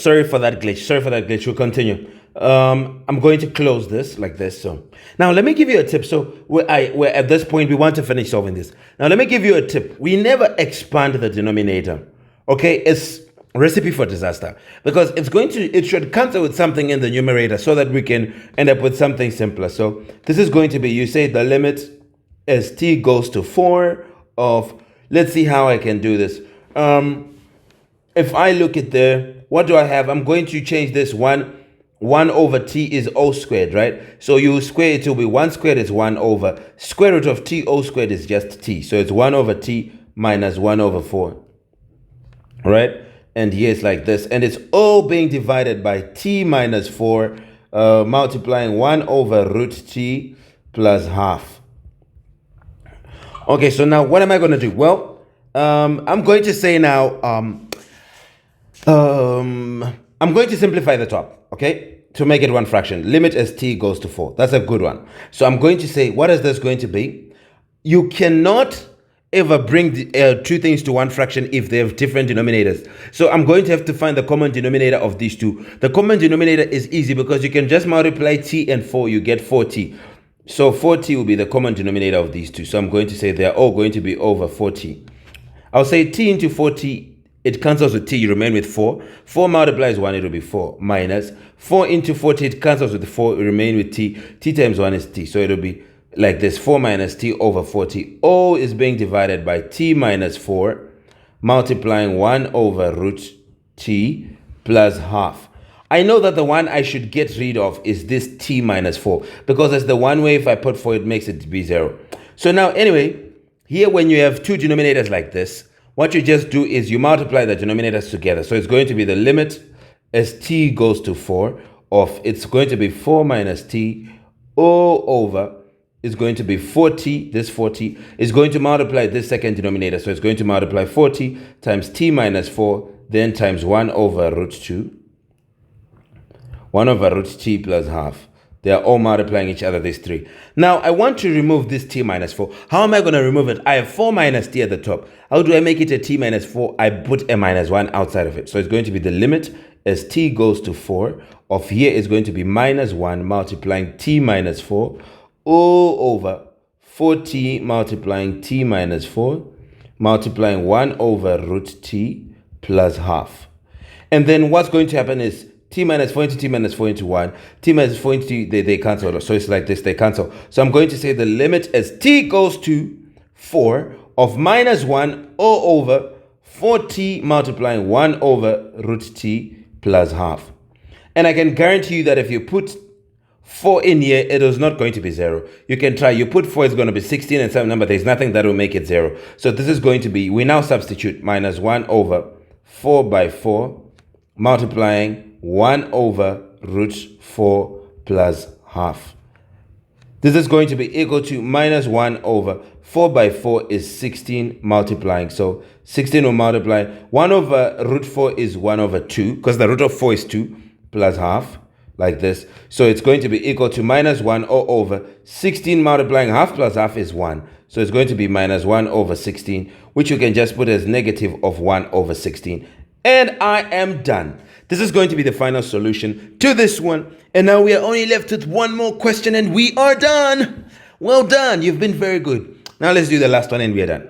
sorry for that glitch. We'll continue. I'm going to close this like this. So now let me give you a tip. So we're at this point, we want to finish solving this. Now let me give you a tip. We never expand the denominator. Okay, it's recipe for disaster, because it should cancel with something in the numerator so that we can end up with something simpler. So this is going to be, you say the limit as t goes to 4 of, let's see how I can do this. If I look at what do I have? I'm going to change this 1 over t is o squared, right? So you square it, will be 1 squared is 1 over square root of t, o squared is just t. So it's 1 over t minus 1 over 4, right? And here it's like this, and it's all being divided by t minus 4, multiplying 1 over root t plus half. Okay, so now what am I going to do? Well, I'm going to say now, I'm going to simplify the top, okay, to make it one fraction. Limit as t goes to 4. That's a good one. So I'm going to say, what is this going to be? You cannot ever bring two things to one fraction if they have different denominators. So I'm going to have to find the common denominator of these two. The common denominator is easy because you can just multiply t and 4, you get 4t. So 4t will be the common denominator of these two. So I'm going to say they're all going to be over 4t. I'll say t into 4t, it cancels with t, you remain with 4. 4 multiplies 1, it will be 4, minus 4 into 4t, it cancels with 4, you remain with t. T times 1 is t, so it will be like this, 4 minus t over 4t. All is being divided by t minus 4, multiplying 1 over root t plus half. I know that the one I should get rid of is this t minus 4, because it's the one way if I put 4, it makes it be 0. So now, anyway, here when you have two denominators like this, what you just do is you multiply the denominators together. So it's going to be the limit as t goes to 4 of, it's going to be 4 minus t all over, is going to be 4t, this 4t, is going to multiply this second denominator. So it's going to multiply 4t times t minus 4, then times 1 over root 2. 1 over root t plus half. They are all multiplying each other, these three. Now, I want to remove this t minus 4. How am I going to remove it? I have 4 minus t at the top. How do I make it a t minus 4? I put a minus 1 outside of it. So it's going to be the limit as t goes to 4 of here is going to be minus 1 multiplying t minus 4 all over 4t multiplying t minus 4 multiplying 1 over root t plus half. And then what's going to happen is t minus 4 into t minus 4 into 1. T minus 4 into t, they cancel. So it's like this, they cancel. So I'm going to say the limit as t goes to 4 of minus 1 all over 4t multiplying 1 over root t plus half. And I can guarantee you that if you put 4 in here, it is not going to be 0. You can try. You put 4, it's going to be 16 and some number. There's nothing that will make it 0. So this is going to be, we now substitute minus 1 over 4 by 4 multiplying 1 over root 4 plus half. This is going to be equal to minus 1 over 4 by 4 is 16 multiplying. So 16 will multiply. 1 over root 4 is 1 over 2 because the root of 4 is 2 plus half. Like this. So it's going to be equal to minus 1 all over 16 multiplying half plus half is 1. So it's going to be minus 1 over 16, which you can just put as negative of 1 over 16. And I am done. This is going to be the final solution to this one. And now we are only left with one more question and we are done. Well done. You've been very good. Now let's do the last one and we are done.